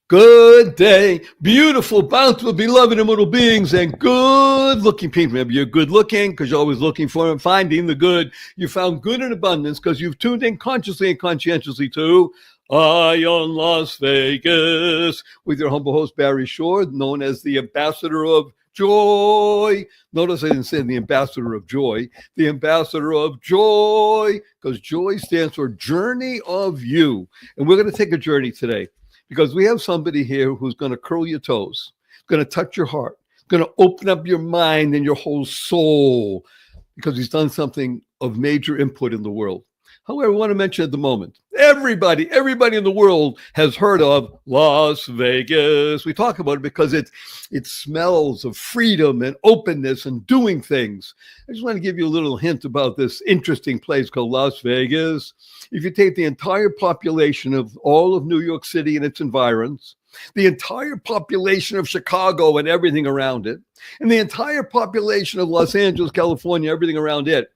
Good day, beautiful, bountiful, beloved, immortal beings, and good-looking people. Maybe you're good-looking because you're always looking for and finding the good. You found good in abundance because you've tuned in consciously and conscientiously to Ion Las Vegas with your humble host, Barry Shore, known as the Ambassador of Joy. Notice I didn't say the Ambassador of Joy, the Ambassador of Joy, because joy stands for Journey of You. And we're going to take a journey today, because we have somebody here who's going to curl your toes, going to touch your heart, going to open up your mind and your whole soul, because he's done something of major input in the world. However, I want to mention at the moment, everybody in the world has heard of Las Vegas. We talk about it because it smells of freedom and openness and doing things. I just want to give you a little hint about this interesting place called Las Vegas. If you take the entire population of all of New York City and its environs, the entire population of Chicago and everything around it, and the entire population of Los Angeles, California, everything around it,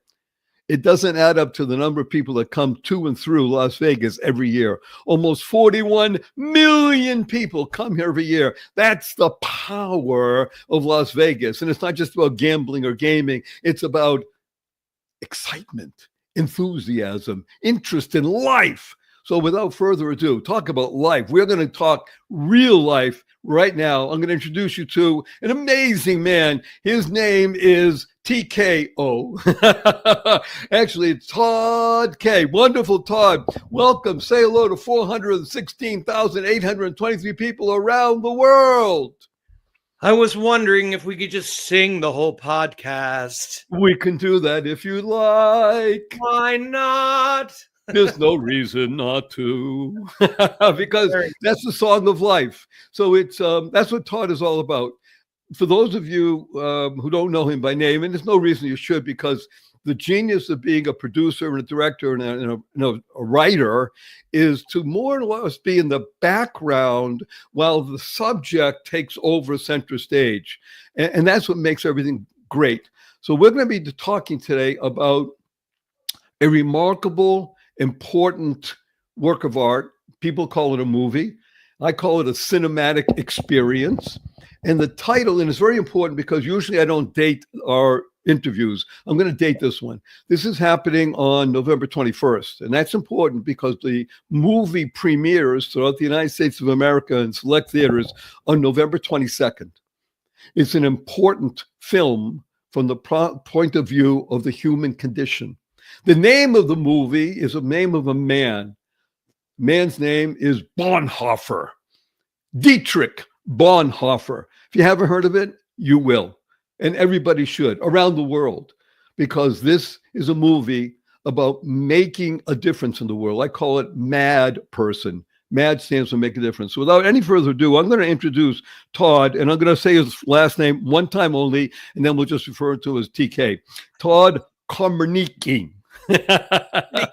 it doesn't add up to the number of people that come to and through Las Vegas every year. Almost 41 million people come here every year. That's the power of Las Vegas. And it's not just about gambling or gaming. It's about excitement, enthusiasm, interest in life. So without further ado, talk about life. We're going to talk real life right now. I'm going to introduce you to an amazing man. His name is TKO. Actually, it's Todd K. Wonderful, Todd. Welcome. Say hello to 416,823 people around the world. I was wondering if we could just sing the whole podcast. We can do that if you like. Why not? There's no reason not to, because that's the song of life. So it's that's what Todd is all about. For those of you who don't know him by name, and there's no reason you should, because the genius of being a producer and a director and a writer is to more or less be in the background while the subject takes over center stage. And that's what makes everything great. So we're going to be talking today about a remarkable, important work of art. People call it a movie. I call it a cinematic experience. And the title, and it's very important because usually I don't date our interviews. I'm going to date this one. This is happening on November 21st. And that's important because the movie premieres throughout the United States of America and select theaters on November 22nd. It's an important film from the point of view of the human condition. The name of the movie is the name of a man. Man's name is Bonhoeffer. Dietrich Bonhoeffer. If you haven't heard of it, you will. And everybody should around the world, because this is a movie about making a difference in the world. I call it Mad Person. MAD stands for make a difference. So without any further ado, I'm going to introduce Todd, and I'm going to say his last name one time only, and then we'll just refer to him as TK. Todd Komarnicki.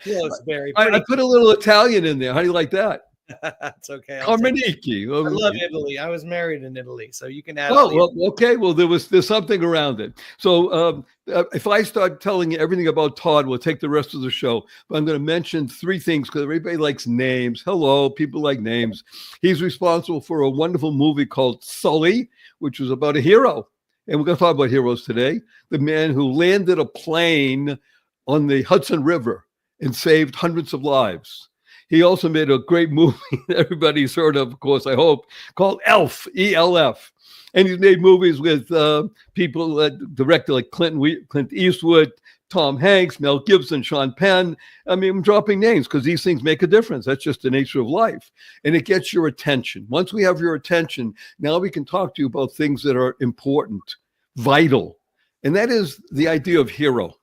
Close, Barry. I put a little Italian in there. How do you like that? That's okay. Komarnicki. I love Italy. I was married in Italy, so you can add. Oh, well, okay. Well, there's something around it. So if I start telling you everything about Todd, we'll take the rest of the show. But I'm going to mention three things because everybody likes names. Hello, people like names. He's responsible for a wonderful movie called Sully, which was about a hero. And we're going to talk about heroes today. The man who landed a plane on the Hudson River and saved hundreds of lives. He also made a great movie that everybody's heard of course, I hope, called Elf, E-L-F. And he's made movies with people that directed like Clint Eastwood, Tom Hanks, Mel Gibson, Sean Penn. I mean, I'm dropping names because these things make a difference. That's just the nature of life. And it gets your attention. Once we have your attention, now we can talk to you about things that are important, vital. And that is the idea of hero.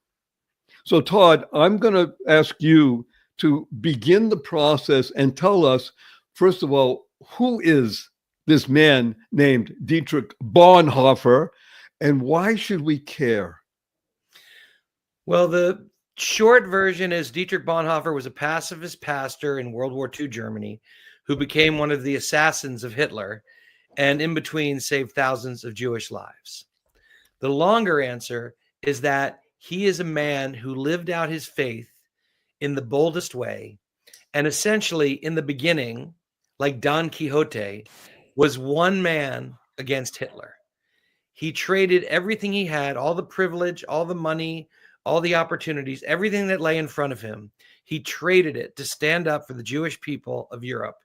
So, Todd, I'm going to ask you to begin the process and tell us, first of all, who is this man named Dietrich Bonhoeffer, and why should we care? Well, the short version is Dietrich Bonhoeffer was a pacifist pastor in World War II Germany who became one of the assassins of Hitler and in between saved thousands of Jewish lives. The longer answer is that he is a man who lived out his faith in the boldest way. And essentially, in the beginning, like Don Quixote, was one man against Hitler. He traded everything he had, all the privilege, all the money, all the opportunities, everything that lay in front of him. He traded it to stand up for the Jewish people of Europe.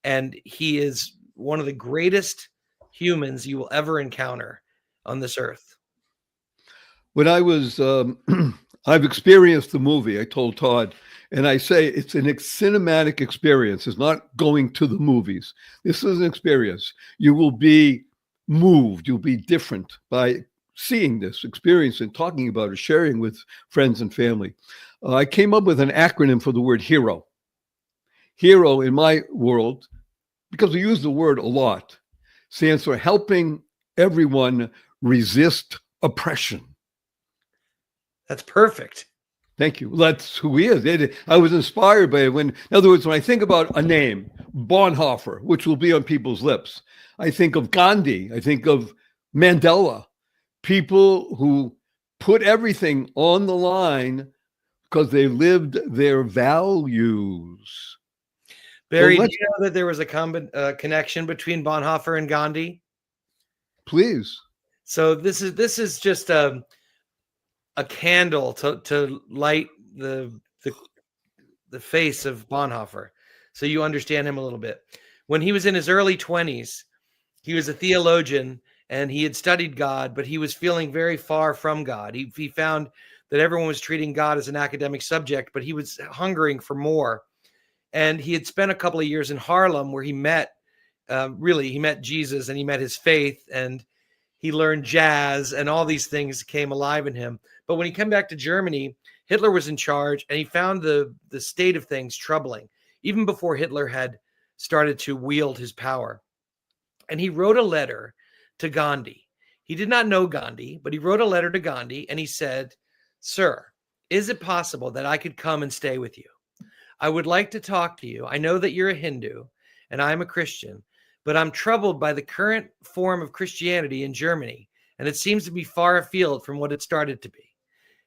And he is one of the greatest humans you will ever encounter on this earth. When I was, I've experienced the movie, I told Todd, and I say it's an cinematic experience. It's not going to the movies. This is an experience. You will be moved. You'll be different by seeing this experience and talking about it, sharing with friends and family. I came up with an acronym for the word hero. Hero in my world, because we use the word a lot, stands for helping everyone resist oppression. That's perfect. Thank you. That's who he is. I was inspired by it in other words, when I think about a name, Bonhoeffer, which will be on people's lips, I think of Gandhi, I think of Mandela, people who put everything on the line because they lived their values. Barry, do you know that there was a connection between Bonhoeffer and Gandhi? Please. So this is just a candle to light the face of Bonhoeffer, so you understand him a little bit. When he was in his early 20s, he was a theologian and he had studied God, but he was feeling very far from God. He found that everyone was treating God as an academic subject, but he was hungering for more. And he had spent a couple of years in Harlem where he met Jesus, and he met his faith, and he learned jazz, and all these things came alive in him. But when he came back to Germany, Hitler was in charge, and he found the state of things troubling, even before Hitler had started to wield his power. And he wrote a letter to Gandhi. He did not know Gandhi, but he wrote a letter to Gandhi, and he said, "Sir, is it possible that I could come and stay with you? I would like to talk to you. I know that you're a Hindu, and I'm a Christian, but I'm troubled by the current form of Christianity in Germany, and it seems to be far afield from what it started to be.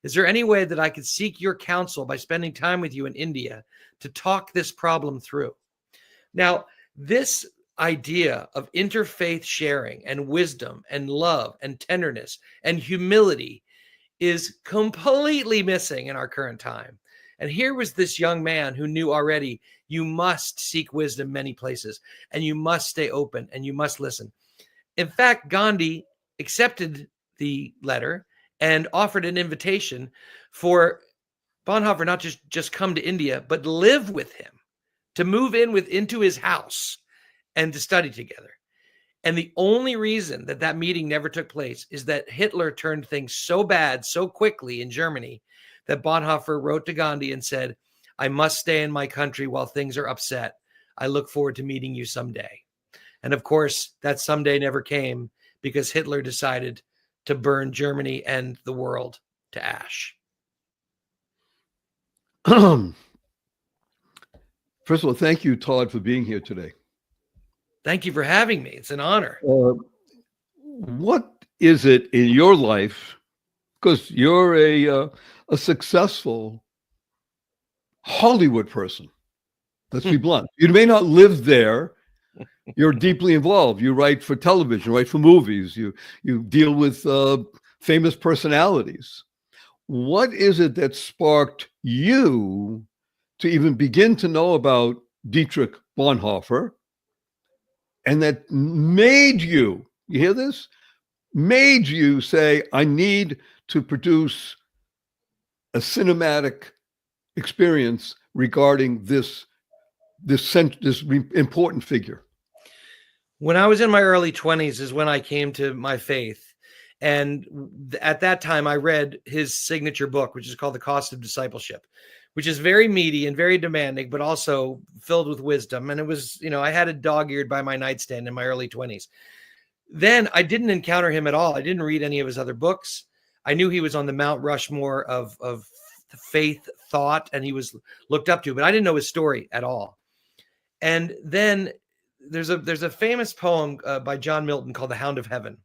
Is there any way that I could seek your counsel by spending time with you in India to talk this problem through?" Now, this idea of interfaith sharing and wisdom and love and tenderness and humility is completely missing in our current time. And here was this young man who knew already you must seek wisdom many places, and you must stay open, and you must listen. In fact, Gandhi accepted the letter and offered an invitation for Bonhoeffer not just come to India, but live with him, to move into his house and to study together. And the only reason that meeting never took place is that Hitler turned things so bad so quickly in Germany that Bonhoeffer wrote to Gandhi and said, "I must stay in my country while things are upset. I look forward to meeting you someday." And of course, that someday never came because Hitler decided to burn Germany and the world to ash. First of all, thank you, Todd, for being here today. Thank you for having me. It's an honor. What is it in your life, because you're a successful Hollywood person, let's be blunt. You may not live there. You're deeply involved. You write for television, write for movies. You deal with famous personalities. What is it that sparked you to even begin to know about Dietrich Bonhoeffer, and that made you hear this? Made you say, I need to produce a cinematic experience regarding this important figure. When I was in my early 20s is when I came to my faith. And at that time, I read his signature book, which is called The Cost of Discipleship, which is very meaty and very demanding, but also filled with wisdom. And it was, I had it dog-eared by my nightstand in my early 20s. Then I didn't encounter him at all. I didn't read any of his other books. I knew he was on the Mount Rushmore of faith thought, and he was looked up to, but I didn't know his story at all. And then there's a famous poem by John Milton called The Hound of Heaven.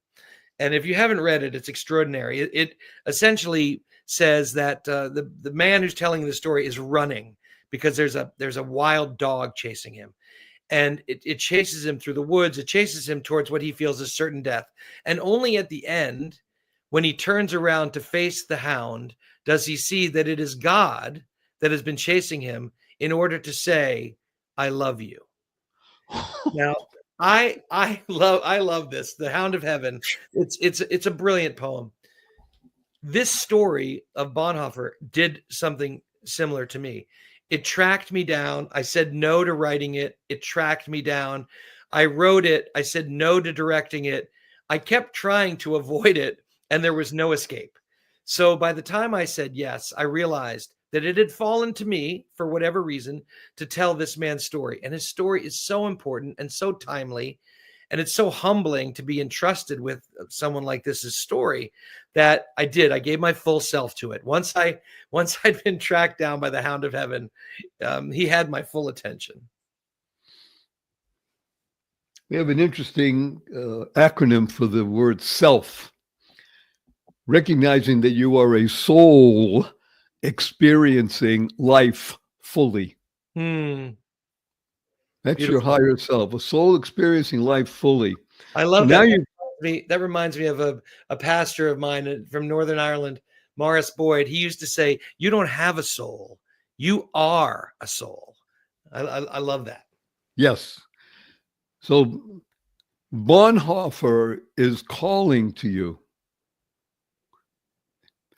And if you haven't read it, it's extraordinary. It essentially says that the man who's telling the story is running because there's a wild dog chasing him. and it chases him through the woods. It chases him towards what he feels is certain death. And only at the end, when he turns around to face the hound, does he see that it is God that has been chasing him in order to say, I love you. Now, I love this. The Hound of Heaven. It's a brilliant poem. This story of Bonhoeffer did something similar to me. It tracked me down. I said no to writing it. It tracked me down. I wrote it. I said no to directing it. I kept trying to avoid it, and there was no escape. So by the time I said yes, I realized that it had fallen to me, for whatever reason, to tell this man's story. And his story is so important and so timely, and it's so humbling to be entrusted with someone like this' story that I did. I gave my full self to it. Once I'd been tracked down by the Hound of Heaven, he had my full attention. We have an interesting acronym for the word self. Recognizing that you are a soul experiencing life fully. That's beautiful. Your higher self, a soul experiencing life fully. I love that. That reminds me of a pastor of mine from Northern Ireland, Morris Boyd. He used to say, you don't have a soul. You are a soul. I love that. Yes. So Bonhoeffer is calling to you.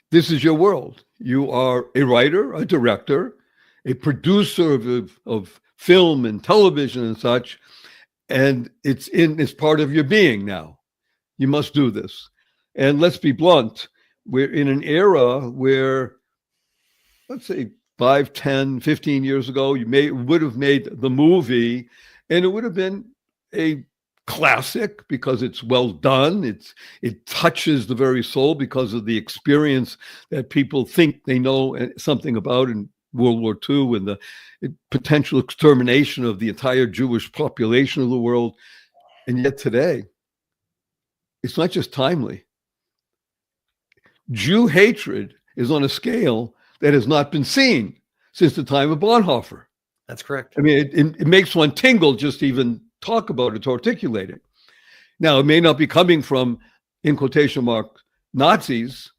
This is your world. You are a writer, a director, a producer of film and television and such, and it's part of your being now. You must do this. And let's be blunt, we're in an era where, let's say 5, 10, 15 years ago, would have made the movie, and it would have been a classic because it's well done. It touches the very soul because of the experience that people think they know something about in World War II and the potential extermination of the entire Jewish population of the world. And yet today, it's not just timely. Jew hatred is on a scale that has not been seen since the time of Bonhoeffer. That's correct. I mean, it makes one tingle just even talk about it, to articulate it. Now, it may not be coming from, in quotation marks, Nazis.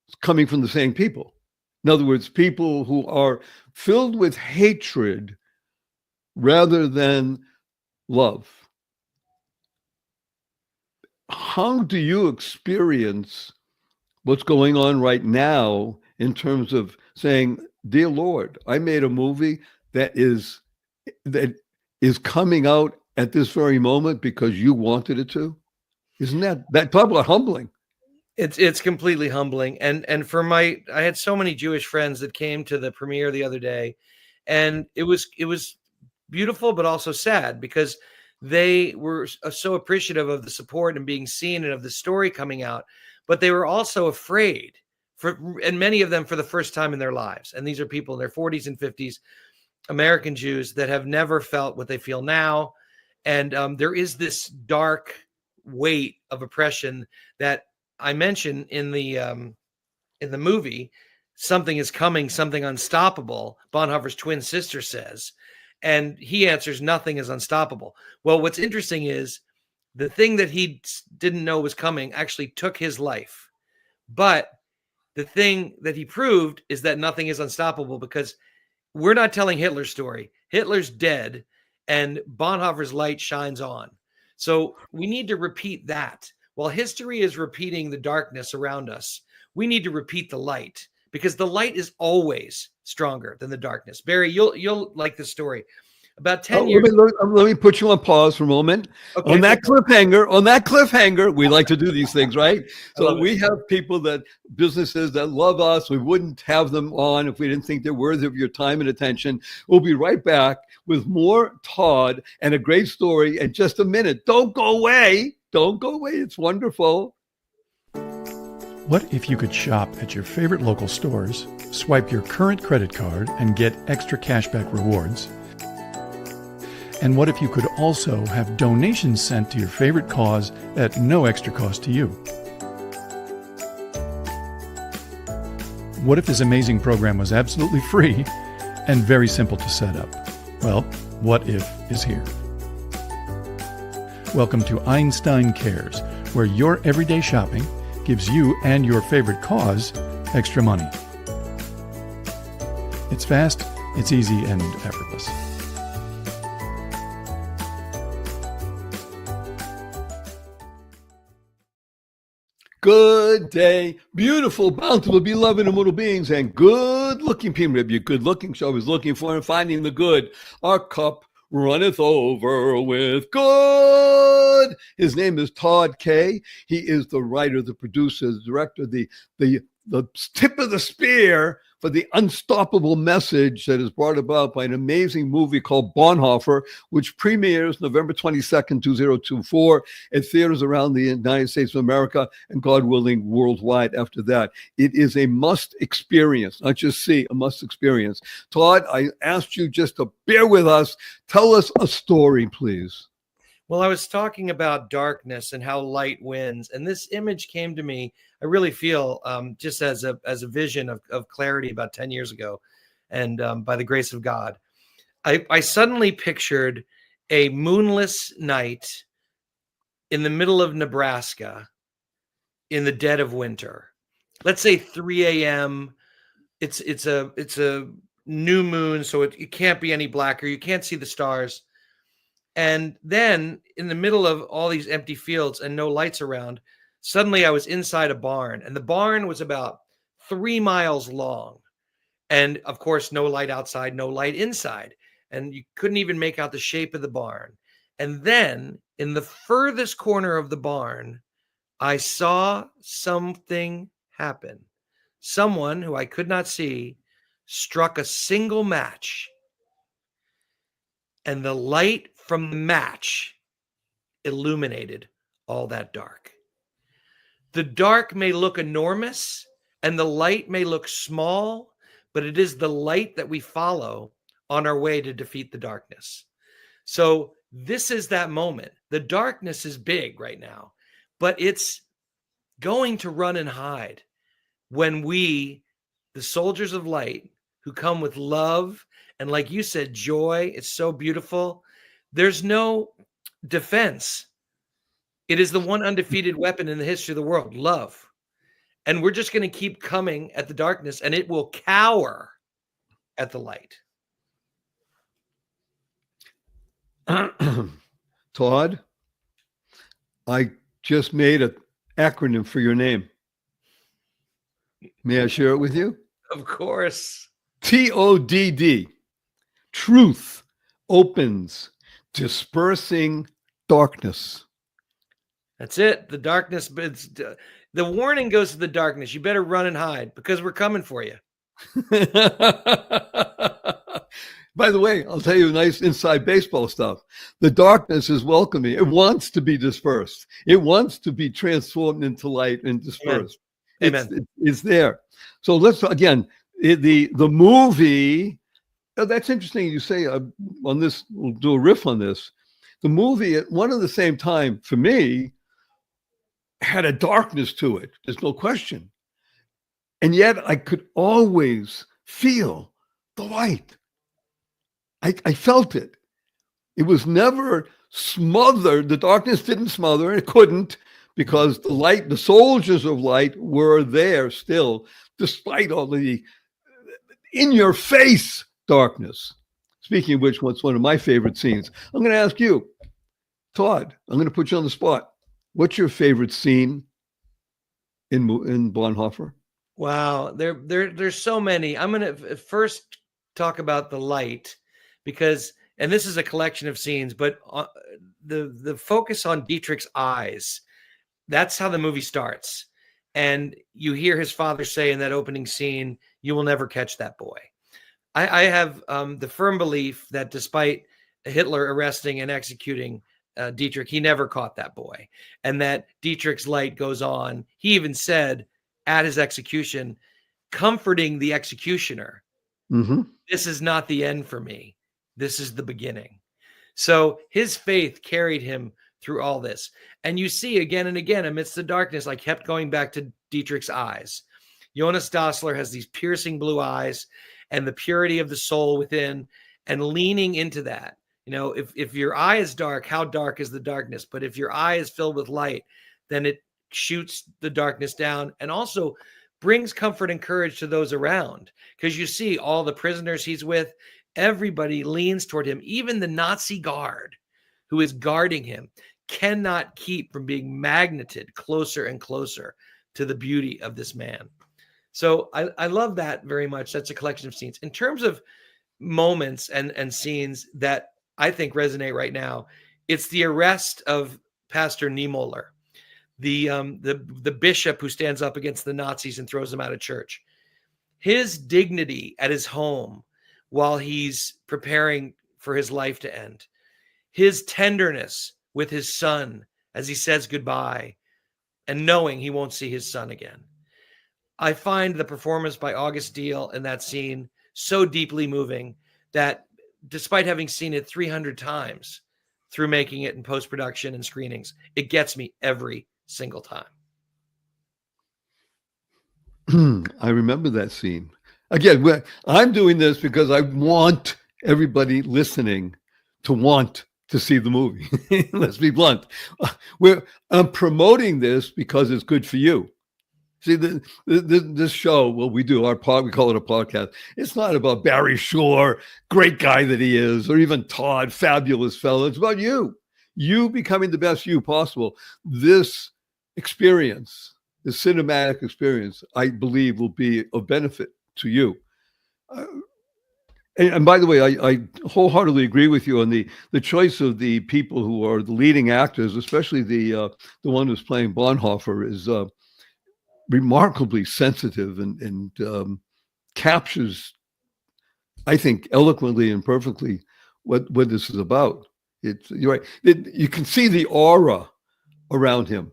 It's coming from the same people. In other words, people who are filled with hatred rather than love. How do you experience what's going on right now in terms of saying, dear Lord, I made a movie that is coming out at this very moment because you wanted it to? Isn't that talk about humbling? It's completely humbling. And for I had so many Jewish friends that came to the premiere the other day, and it was beautiful, but also sad because they were so appreciative of the support and being seen and of the story coming out, but they were also afraid and many of them for the first time in their lives. And these are people in their 40s and 50s, American Jews that have never felt what they feel now. And there is this dark weight of oppression that I mention in the movie. Something is coming, something unstoppable, Bonhoeffer's twin sister says. And he answers, nothing is unstoppable. Well, what's interesting is the thing that he didn't know was coming actually took his life. But the thing that he proved is that nothing is unstoppable because we're not telling Hitler's story. Hitler's dead. And Bonhoeffer's light shines on. So we need to repeat that. While history is repeating the darkness around us, we need to repeat the light because the light is always stronger than the darkness. Barry, you'll like this story. About 10 years. Let me put you on pause for a moment. Okay, on that cliffhanger, we like to do these things, right? So we have businesses that love us. We wouldn't have them on if we didn't think they're worthy of your time and attention. We'll be right back with more Todd and a great story in just a minute. Don't go away. Don't go away. It's wonderful. What if you could shop at your favorite local stores, swipe your current credit card, and get extra cashback rewards? And what if you could also have donations sent to your favorite cause at no extra cost to you? What if this amazing program was absolutely free and very simple to set up? Well, What If is here. Welcome to Einstein Cares, where your everyday shopping gives you and your favorite cause extra money. It's fast, it's easy, and effortless. Good day, beautiful, bountiful, beloved, immortal beings, and good-looking people. If you're good-looking, so I was looking for and finding the good. Our cup runneth over with good. His name is Todd K. He is the writer, the producer, the director, the tip of the spear for the unstoppable message that is brought about by an amazing movie called Bonhoeffer, which premieres November 22nd, 2024 at theaters around the United States of America and, God willing, worldwide after that. It is a must experience, not just see, a must experience. Todd, I asked you just to bear with us. Tell us a story, please. Well, I was talking about darkness and how light wins, and this image came to me. I really feel just as a vision of clarity about 10 years ago, and by the grace of God, I suddenly pictured a moonless night in the middle of Nebraska in the dead of winter. Let's say 3 a.m. It's a new moon, so it can't be any blacker. You can't see the stars. And then in the middle of all these empty fields and no lights around, suddenly I was inside a barn, and the barn was about 3 miles long. And of course, no light outside, no light inside. And you couldn't even make out the shape of the barn. And then in the furthest corner of the barn, I saw something happen. Someone who I could not see struck a single match, and the light from the match illuminated all that dark. The dark may look enormous and the light may look small, but it is the light that we follow on our way to defeat the darkness. So this is that moment. The darkness is big right now, but it's going to run and hide when we, the soldiers of light, who come with love and, like you said, joy, it's so beautiful. There's no defense. It is the one undefeated weapon in the history of the world, love. And we're just going to keep coming at the darkness, and it will cower at the light. Todd, I just made an acronym for your name. May I share it with you? Of course. TODD. Truth opens, dispersing darkness. That's it. The darkness, the warning goes to the darkness. You better run and hide because we're coming for you. By the way, I'll tell you nice inside baseball stuff. The darkness is welcoming. It wants to be dispersed. It wants to be transformed into light and dispersed. Amen. It's there. So let's, again, the movie, that's interesting you say on this, we'll do a riff on this. The movie at one and the same time, for me, had a darkness to it. There's no question. And yet I could always feel the light. I felt it. It was never smothered. The darkness didn't smother, and it couldn't, because the light, the soldiers of light were there still, despite all the in-your-face darkness. Speaking of which, what's one of my favorite scenes? I'm going to ask you, Todd, I'm going to put you on the spot. What's your favorite scene in Bonhoeffer? Wow, there's so many. I'm going to first talk about the light, because, and this is a collection of scenes, but the focus on Dietrich's eyes, that's how the movie starts. And you hear his father say in that opening scene, "You will never catch that boy." I have the firm belief that despite Hitler arresting and executing Dietrich, he never caught that boy, and that Dietrich's light goes on. He even said at his execution, comforting the executioner, "This is not the end for me. This is the beginning." So his faith carried him through all this. And you see again and again amidst the darkness, I kept going back to Dietrich's eyes. Jonas Dassler has these piercing blue eyes and the purity of the soul within, and leaning into that. if your eye is dark, how dark is the darkness? But if your eye is filled with light, then it shoots the darkness down and also brings comfort and courage to those around. Because you see all the prisoners he's with, everybody leans toward him. Even the Nazi guard who is guarding him cannot keep from being magneted closer and closer to the beauty of this man. So I love that very much. That's a collection of scenes. In terms of moments and scenes that I think resonate right now, it's the arrest of Pastor Niemöller, the bishop who stands up against the Nazis and throws them out of church. His dignity at his home while he's preparing for his life to end, his tenderness with his son as he says goodbye and knowing he won't see his son again. I find the performance by August Diehl in that scene so deeply moving that despite having seen it 300 times through making it in post-production and screenings, it gets me every single time. I remember that scene. Again, I'm doing this because I want everybody listening to want to see the movie. Let's be blunt. I'm promoting this because it's good for you. See, this show, we call it a podcast. It's not about Barry Shore, great guy that he is, or even Todd, fabulous fellow. It's about you becoming the best you possible. This experience, the cinematic experience, I believe will be of benefit to you. And by the way, I wholeheartedly agree with you on the choice of the people who are the leading actors, especially the one who's playing Bonhoeffer is remarkably sensitive and captures, I think, eloquently and perfectly what this is about. You're right. You can see the aura around him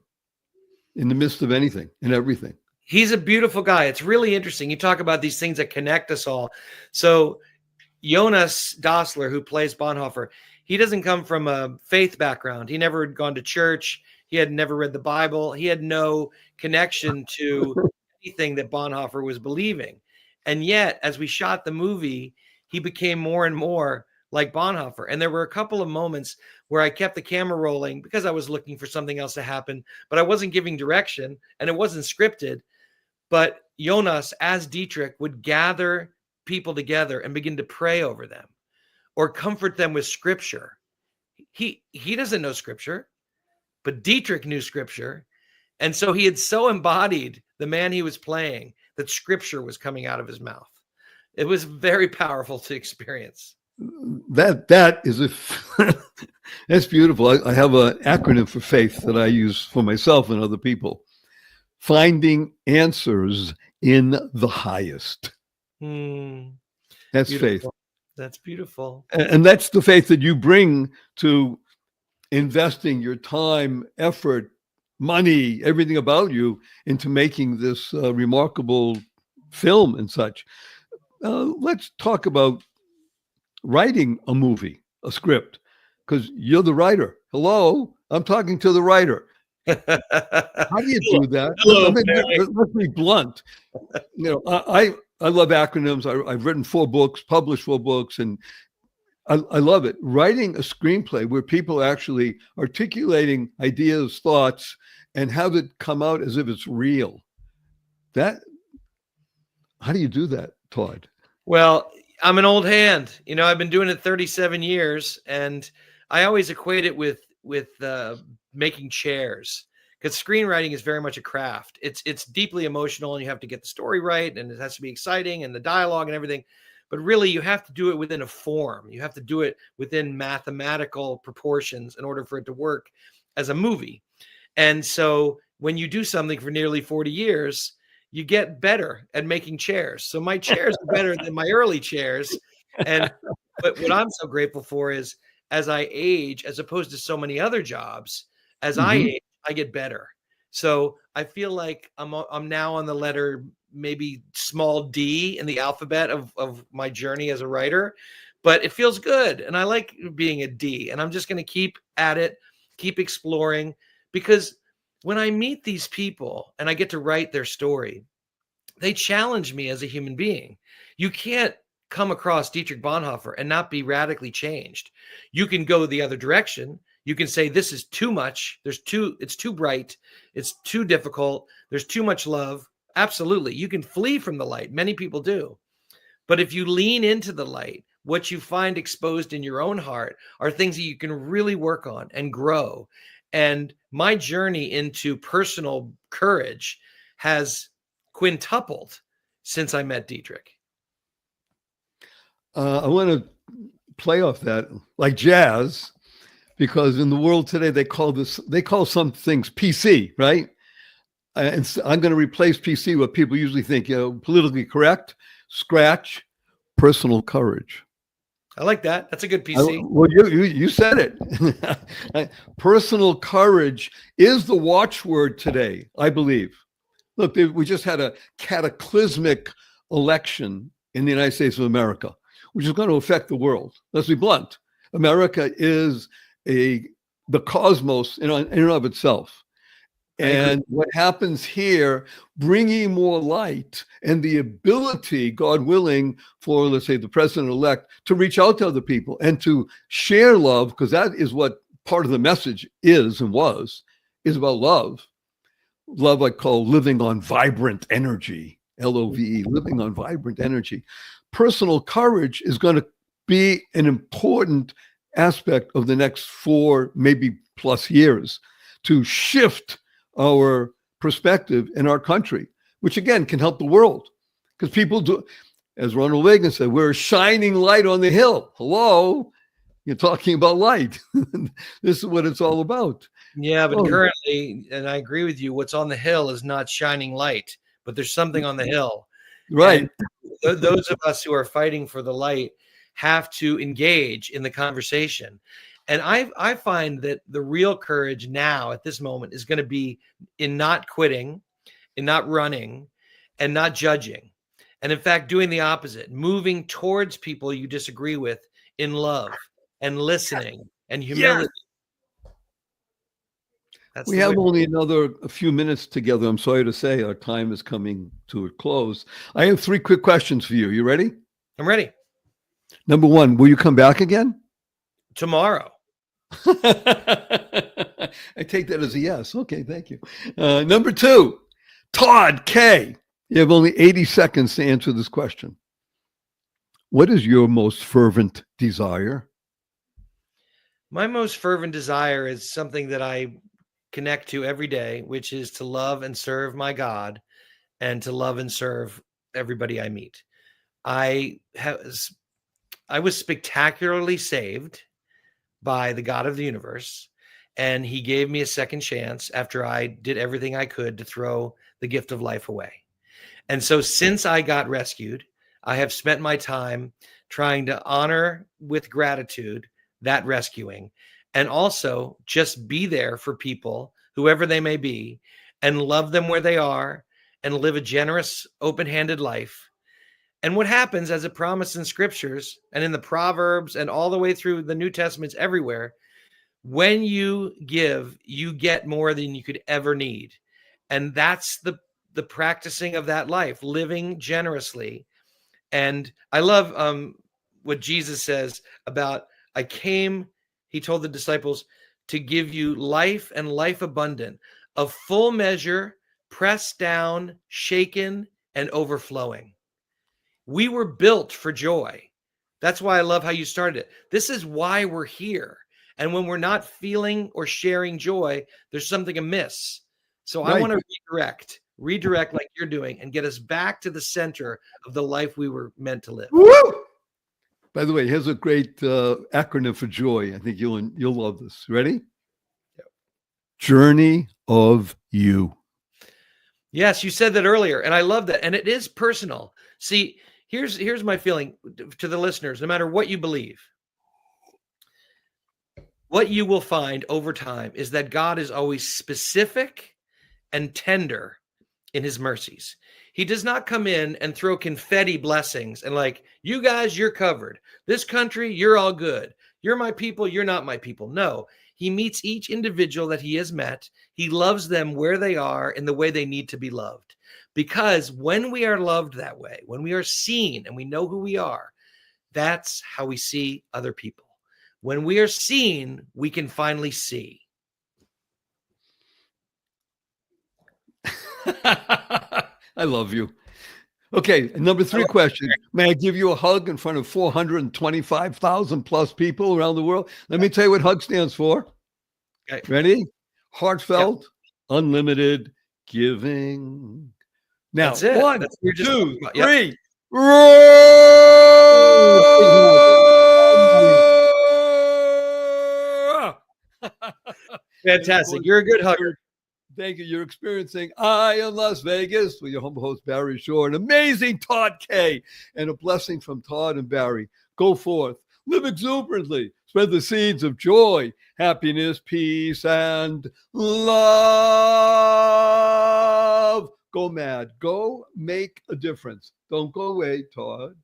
in the midst of anything and everything. He's a beautiful guy. It's really interesting. You talk about these things that connect us all. So Jonas Dassler, who plays Bonhoeffer, he doesn't come from a faith background. He never had gone to church. He had never read the Bible. He had no connection to anything that Bonhoeffer was believing. And yet, as we shot the movie, he became more and more like Bonhoeffer. And there were a couple of moments where I kept the camera rolling because I was looking for something else to happen, but I wasn't giving direction and it wasn't scripted. But Jonas, as Dietrich, would gather people together and begin to pray over them or comfort them with scripture. He doesn't know scripture, but Dietrich knew scripture. And so he had so embodied the man he was playing that scripture was coming out of his mouth. It was very powerful to experience. That is that's beautiful. I have an acronym for faith that I use for myself and other people. Finding answers in the highest. That's Beautiful. faith. That's beautiful. And that's the faith that you bring to investing your time, effort, money, everything about you into making this remarkable film and such. Let's talk about writing a movie, a script, because you're the writer. Hello, I'm talking to the writer. How do you do that? Hello, let's be blunt. I love acronyms. I've written 4 books, published 4 books, and I love it. Writing a screenplay where people are actually articulating ideas, thoughts, and have it come out as if it's real. How do you do that, Todd? Well, I'm an old hand. I've been doing it 37 years, and I always equate it with making chairs, because screenwriting is very much a craft. It's deeply emotional, and you have to get the story right, and it has to be exciting, and the dialogue and everything. But really, you have to do it within a form. You have to do it within mathematical proportions in order for it to work as a movie. And so when you do something for nearly 40 years, you get better at making chairs. So my chairs are better than my early chairs. But what I'm so grateful for is, as I age, as opposed to so many other jobs, as I age, I get better. So I feel like I'm now on the letter maybe small d in the alphabet of my journey as a writer, but it feels good. And I like being a D, and I'm just going to keep at it, keep exploring, because when I meet these people and I get to write their story, they challenge me as a human being. You can't come across Dietrich Bonhoeffer and not be radically changed. You can go the other direction. You can say, this is too much. It's too bright. It's too difficult. There's too much love. Absolutely. You can flee from the light. Many people do. But if you lean into the light, what you find exposed in your own heart are things that you can really work on and grow. And my journey into personal courage has quintupled since I met Dietrich. I want to play off that like jazz, because in the world today, they call some things PC, right? And so I'm going to replace PC, what people usually think, politically correct, scratch, personal courage. I like that. That's a good PC. Well, you said it. Personal courage is the watchword today, I believe. Look, we just had a cataclysmic election in the United States of America, which is going to affect the world. Let's be blunt. America is the cosmos in and of itself. And what happens here, bringing more light and the ability, God willing, for, let's say, the president-elect to reach out to other people and to share love, because that is what part of the message is and is about love. Love I call living on vibrant energy, LOVE, living on vibrant energy. Personal courage is going to be an important aspect of the next 4, maybe plus years to shift our perspective in our country, which again can help the world, because people do, as Ronald Reagan said, we're a shining light on the hill. Hello, you're talking about light. This is what it's all about. Yeah, but currently, and I agree with you, what's on the hill is not shining light, but there's something on the hill. Right. And those of us who are fighting for the light have to engage in the conversation. And I find that the real courage now at this moment is going to be in not quitting, in not running, and not judging. And in fact, doing the opposite, moving towards people you disagree with in love and listening and humility. Yes. We have only a few minutes together. I'm sorry to say our time is coming to a close. I have 3 quick questions for you. You ready? I'm ready. Number 1, will you come back again? Tomorrow. I take that as a yes. Okay, thank you. Number 2, Todd K. You have only 80 seconds to answer this question. What is your most fervent desire? My most fervent desire is something that I connect to every day, which is to love and serve my God and to love and serve everybody I meet. I was spectacularly saved by the God of the universe, and he gave me a second chance after I did everything I could to throw the gift of life away. And so since I got rescued, I have spent my time trying to honor with gratitude that rescuing, and also just be there for people, whoever they may be, and love them where they are and live a generous, open-handed life. And what happens, as it promised in scriptures and in the Proverbs and all the way through the New Testaments everywhere, when you give, you get more than you could ever need. And that's the practicing of that life, living generously. And I love what Jesus says about, he told the disciples, to give you life and life abundant, of full measure, pressed down, shaken, and overflowing. We were built for joy. That's why I love how you started it. This is why we're here. And when we're not feeling or sharing joy, there's something amiss. So right. I want to redirect like you're doing, and get us back to the center of the life we were meant to live. Woo! By the way, here's a great acronym for joy. I think you'll love this. Ready? Yep. Journey of you. Yes, you said that earlier, and I love that. And it is personal. See, here's my feeling to the listeners. No matter what you believe, what you will find over time is that God is always specific and tender in his mercies. He does not come in and throw confetti blessings and like, you guys, you're covered. This country, you're all good. You're my people, you're not my people. No, he meets each individual that he has met. He loves them where they are in the way they need to be loved. Because when we are loved that way, when we are seen and we know who we are, That's how we see other people. When we are seen, we can finally see. I love you. Okay, number 3 question. May I give you a hug in front of 425,000 plus people around the world? Let me tell you what hug stands for. Okay. Ready? Heartfelt, unlimited giving. Now, That's it. 1, That's what you're just 2, talking about. Yep. 3. Roar! Fantastic. You're a good hugger. Thank you. You're experiencing I Am Las Vegas with your humble host, Barry Shore, an amazing Todd K, and a blessing from Todd and Barry. Go forth, live exuberantly, spread the seeds of joy, happiness, peace, and love. Go mad. Go make a difference. Don't go away, Todd.